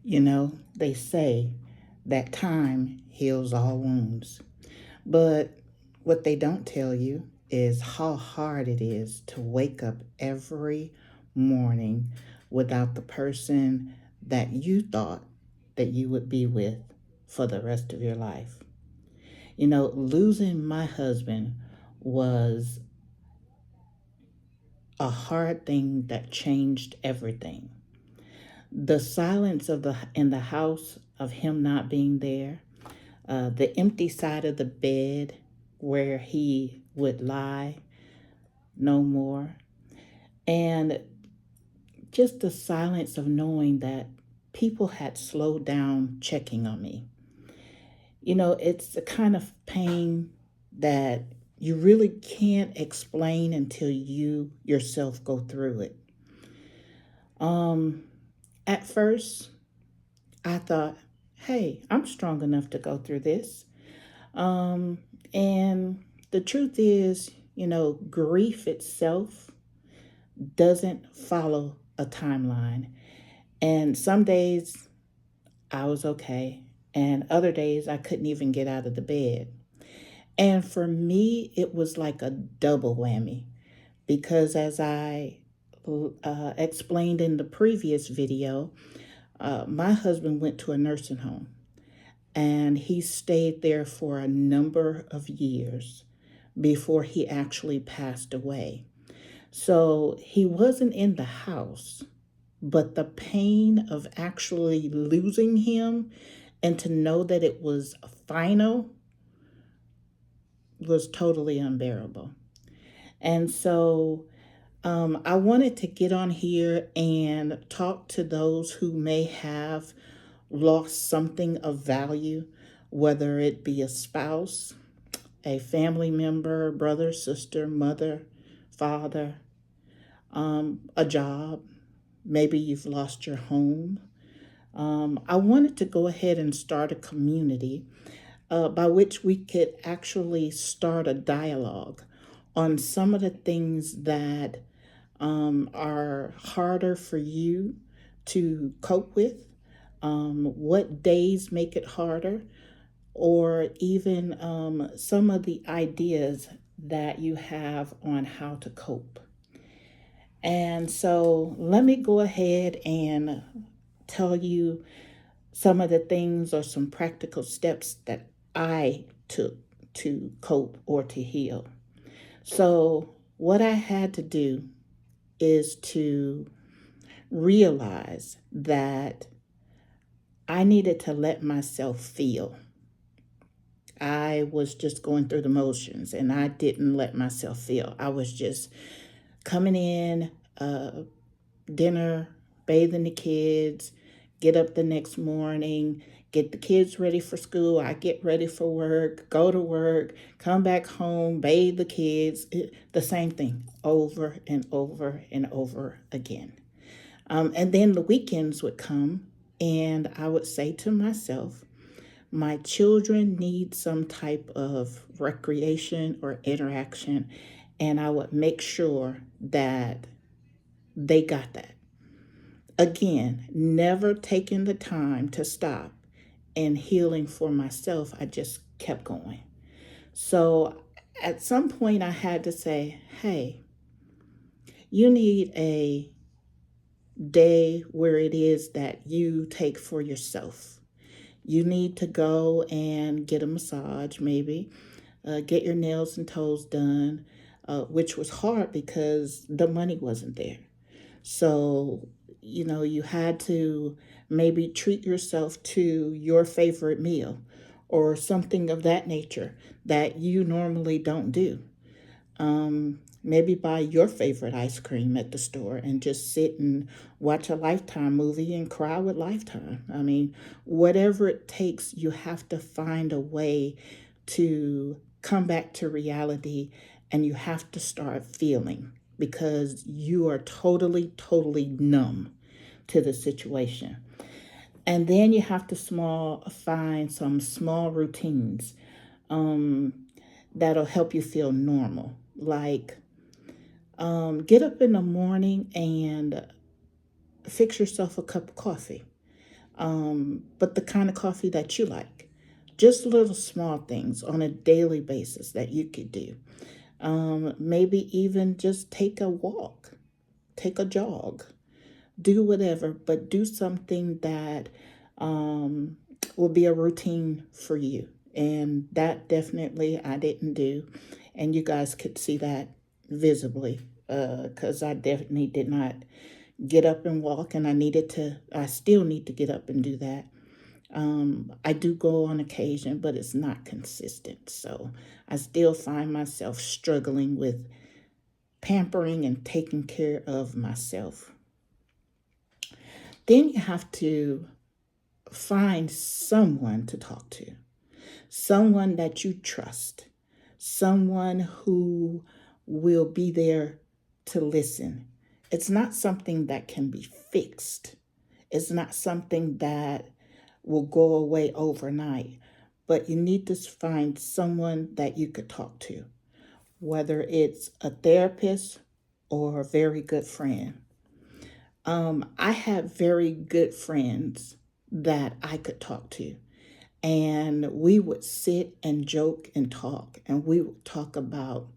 They say that time heals all wounds. But what they don't tell you is how hard it is to wake up every morning without the person that you thought that you would be with for the rest of your life. Losing my husband was a hard thing that changed everything. The silence of the in the house of him not being there, the empty side of the bed where he would lie no more, and just the silence of knowing that people had slowed down checking on me. It's the kind of pain that you really can't explain until you yourself go through it. Um, at first, I thought, hey, I'm strong enough to go through this. Um, and the truth is, grief itself doesn't follow a timeline. And some days I was okay, and other days I couldn't even get out of the bed. And for me, it was like a double whammy because, as I explained in the previous video, my husband went to a nursing home and he stayed there for a number of years before he actually passed away. So he wasn't in the house, but the pain of actually losing him and to know that it was final was totally unbearable. And so I wanted to get on here and talk to those who may have lost something of value, whether it be a spouse, a family member, brother, sister, mother, father, a job. Maybe you've lost your home. I wanted to go ahead and start a community by which we could actually start a dialogue on some of the things that are harder for you to cope with, what days make it harder, or even some of the ideas that you have on how to cope. And so let me go ahead and tell you some of the things or some practical steps that I took to cope or to heal. So, what I had to do is to realize that I needed to let myself feel. I was just going through the motions and I didn't let myself feel. I was just coming in, dinner, bathing the kids, get up the next morning, get the kids ready for school. I get ready for work, go to work, come back home, bathe the kids. The same thing over and over and over again. And then the weekends would come, and I would say to myself, my children need some type of recreation or interaction, and I would make sure that they got that. Again, never taking the time to stop and healing for myself. I just kept going. So at some point, I had to say, hey, you need a day where it is that you take for yourself. You need to go and get a massage, maybe, get your nails and toes done, which was hard because the money wasn't there. So, you had to maybe treat yourself to your favorite meal or something of that nature that you normally don't do. Maybe buy your favorite ice cream at the store and just sit and watch a Lifetime movie and cry with Lifetime. I mean, whatever it takes, you have to find a way to come back to reality and you have to start feeling because you are totally, totally numb to the situation. And then you have to find some small routines that'll help you feel normal. Like get up in the morning and fix yourself a cup of coffee. but the kind of coffee that you like. Just little small things on a daily basis that you could do. Maybe even just take a walk, take a jog, do whatever, but do something that um, will be a routine for you. And that definitely I didn't do. And you guys could see that visibly because I definitely did not get up and walk, and I still need to get up and do that. I do go on occasion, but it's not consistent. So I still find myself struggling with pampering and taking care of myself. Then you have to find someone to talk to, someone that you trust, someone who will be there to listen. It's not something that can be fixed, it's not something that will go away overnight, but you need to find someone that you could talk to, whether it's a therapist or a very good friend. I have very good friends that I could talk to, and we would sit and joke and talk, and we would talk about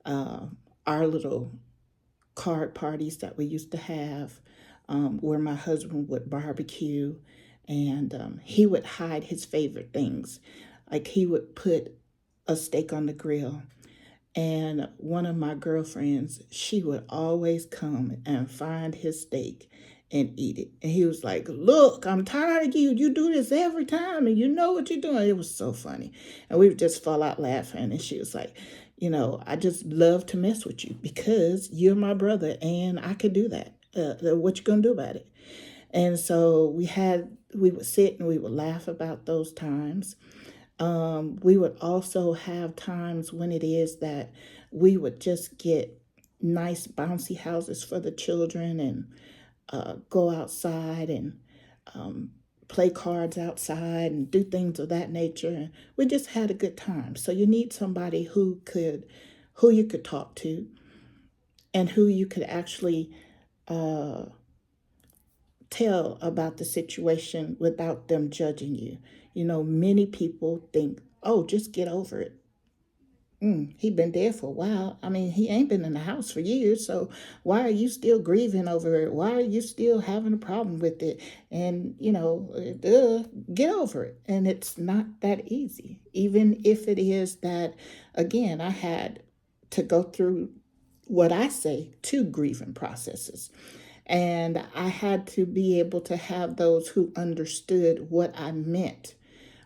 uh, our little card parties that we used to have, where my husband would barbecue, and he would hide his favorite things. Like he would put a steak on the grill, and one of my girlfriends, she would always come and find his steak and eat it. And he was like, "Look, I'm tired of you. You do this every time and you know what you're doing." It was so funny. And we would just fall out laughing. And she was like, "I just love to mess with you because you're my brother and I could do that. What you gonna do about it?" And so we would sit and we would laugh about those times. We would also have times when it is that we would just get nice bouncy houses for the children and go outside and um, play cards outside and do things of that nature. And we just had a good time. So you need somebody who you could talk to and who you could actually uh, tell about the situation without them judging you. Many people think, "Oh, just get over it. He been there for a while. I mean, he ain't been in the house for years, so why are you still grieving over it? Why are you still having a problem with it? And, get over it." And it's not that easy. Even if it is that, again, I had to go through what I say two grieving processes. And I had to be able to have those who understood what I meant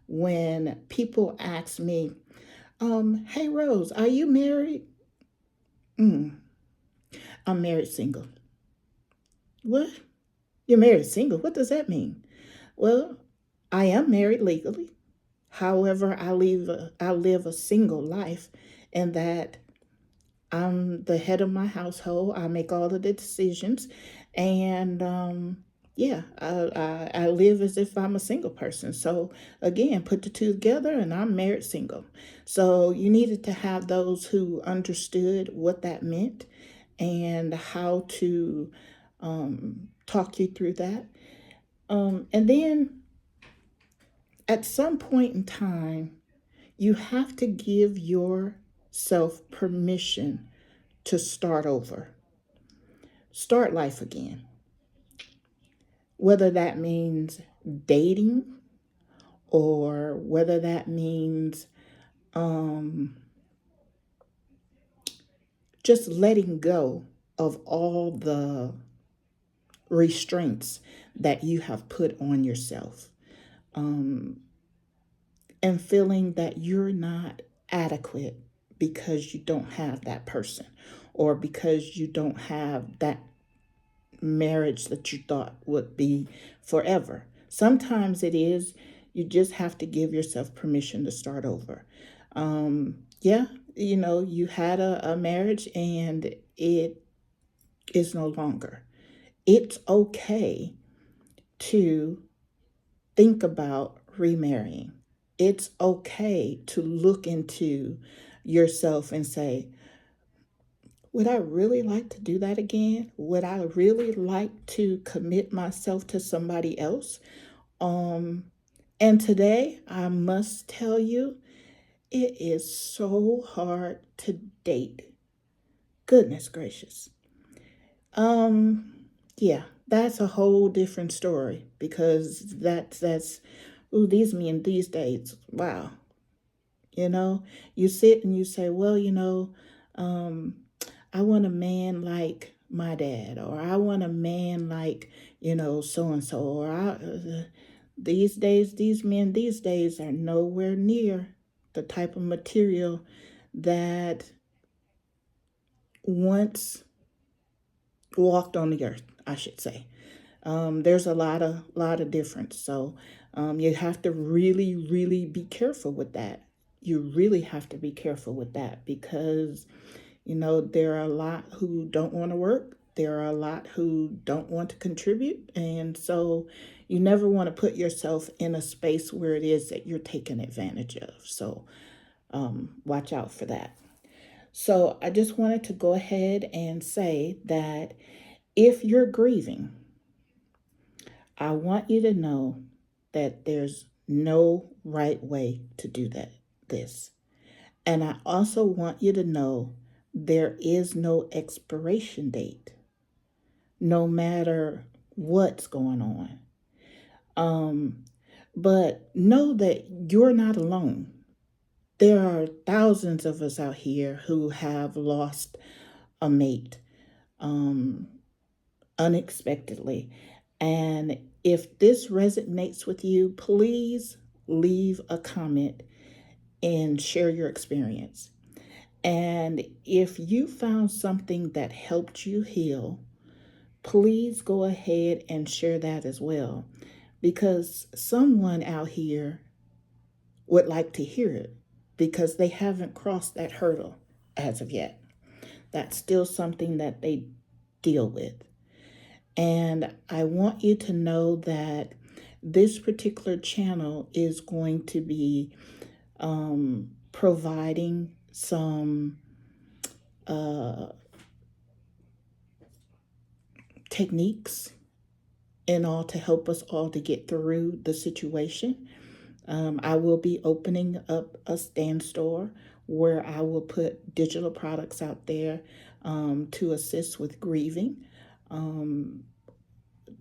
when people ask me, "Hey Rose, are you married?" Mm, I'm married single. What? You're married single? What does that mean? Well, I am married legally. However, I live a single life, and that I'm the head of my household. I make all of the decisions, and yeah, I live as if I'm a single person. So again, put the two together, and I'm married single. So you needed to have those who understood what that meant and how to talk you through that. And then at some point in time, you have to give yourself permission to start over, start life again. Whether that means dating or whether that means um, just letting go of all the restraints that you have put on yourself, um, and feeling that you're not adequate because you don't have that person or because you don't have that marriage that you thought would be forever. Sometimes it is, you just have to give yourself permission to start over. Yeah, you had a marriage and it is no longer. It's okay to think about remarrying. It's okay to look into yourself and say, "Would I really like to do that again? Would I really like to commit myself to somebody else? Um, and today, I must tell you, it is so hard to date. Goodness gracious. Um, yeah, that's a whole different story because that's ooh, these men these days. Wow. You know, you sit and you say, well, um, I want a man like my dad, or I want a man like, so and so, or these days, these men these days are nowhere near the type of material that once walked on the earth, I should say. There's a lot of difference. So you have to really, really be careful with that. You really have to be careful with that because there are a lot who don't want to work. There are a lot who don't want to contribute, and so you never want to put yourself in a space where it is that you're taken advantage of. So watch out for that. So I just wanted to go ahead and say that if you're grieving, I want you to know that there's no right way to do this. And I also want you to know there is no expiration date, no matter what's going on. Um, but know that you're not alone. There are thousands of us out here who have lost a mate um, unexpectedly. And if this resonates with you, please leave a comment and share your experience. And if you found something that helped you heal, please go ahead and share that as well. Because someone out here would like to hear it because they haven't crossed that hurdle as of yet. That's still something that they deal with. And I want you to know that this particular channel is going to be providing some uh, techniques and all to help us all to get through the situation. I will be opening up a stand store where I will put digital products out there to assist with grieving, um,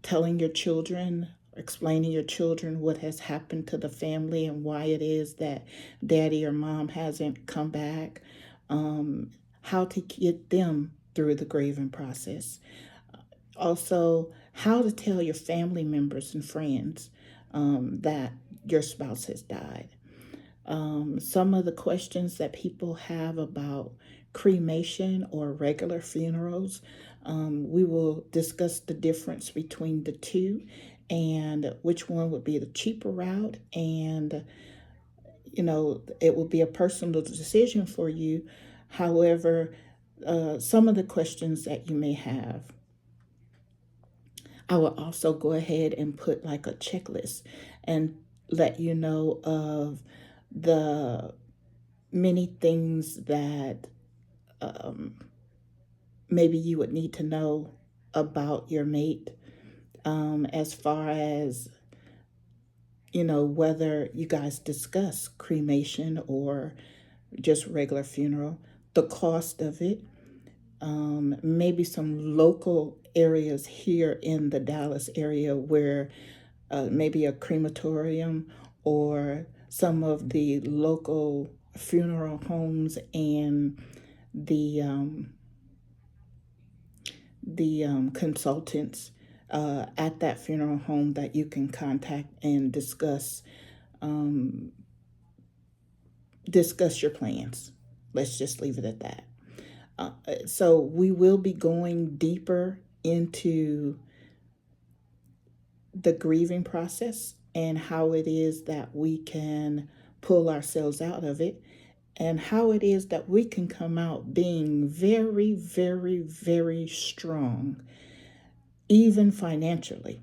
telling your children, explaining your children what has happened to the family and why it is that daddy or mom hasn't come back, how to get them through the grieving process. Also, how to tell your family members and friends that your spouse has died. Some of the questions that people have about cremation or regular funerals, we will discuss the difference between the two and which one would be the cheaper route. And, it will be a personal decision for you. However, some of the questions that you may have, I will also go ahead and put like a checklist and let you know of the many things that um, maybe you would need to know about your mate, as far as, whether you guys discuss cremation or just regular funeral, the cost of it, maybe some local areas here in the Dallas area where maybe a crematorium or some of the local funeral homes and the consultants at that funeral home that you can contact and discuss your plans. Let's just leave it at that. So we will be going deeper into the grieving process and how it is that we can pull ourselves out of it and how it is that we can come out being very, very, very strong, even financially.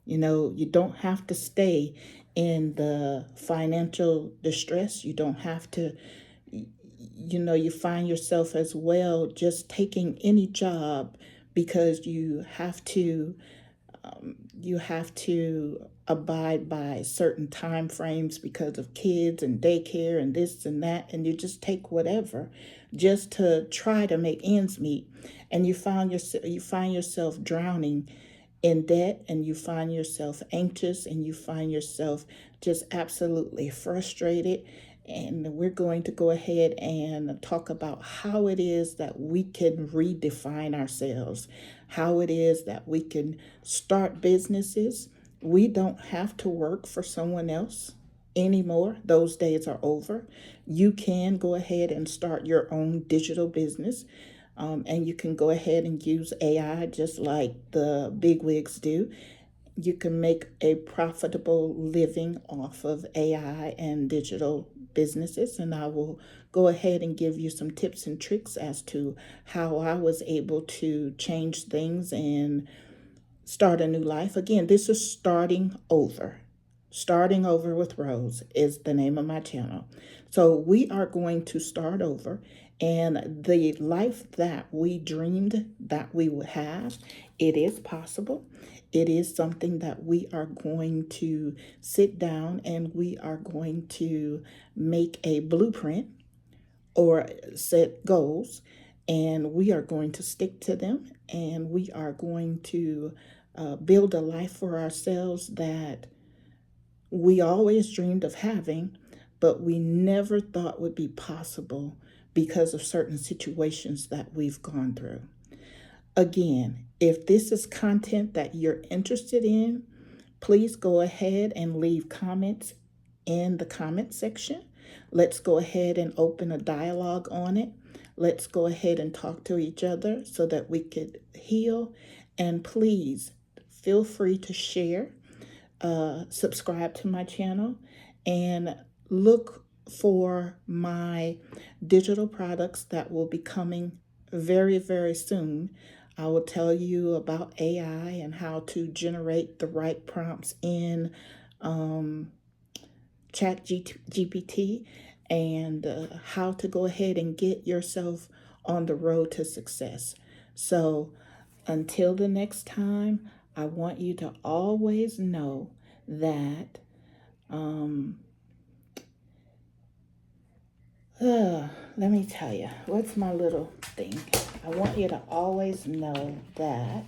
You don't have to stay in the financial distress. You don't have to, you find yourself as well just taking any job because you have to You have to abide by certain time frames because of kids and daycare and this and that, and you just take whatever just to try to make ends meet, and you find yourself drowning in debt, and you find yourself anxious, and you find yourself just absolutely frustrated. And we're going to go ahead and talk about how it is that we can redefine ourselves, how it is that we can start businesses. We don't have to work for someone else anymore. Those days are over. You can go ahead and start your own digital business. And you can go ahead and use AI just like the bigwigs do. You can make a profitable living off of AI and digital businesses. And I will go ahead and give you some tips and tricks as to how I was able to change things and start a new life. Again, this is Starting Over. Starting Over with Rose is the name of my channel. So we are going to start over, and the life that we dreamed that we would have, it is possible. It is something that we are going to sit down and we are going to make a blueprint or set goals, and we are going to stick to them, and we are going to build a life for ourselves that we always dreamed of having, but we never thought would be possible because of certain situations that we've gone through. Again, if this is content that you're interested in, please go ahead and leave comments in the comment section. Let's go ahead and open a dialogue on it. Let's go ahead and talk to each other so that we could heal. And please feel free to share, subscribe to my channel, and look for my digital products that will be coming very, very soon. I will tell you about AI and how to generate the right prompts in GPT, and how to go ahead and get yourself on the road to success. So until the next time, I want you to always know that let me tell you, what's my little thing? I want you to always know that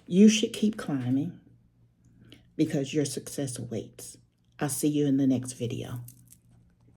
you should keep climbing because your success awaits. I'll see you in the next video.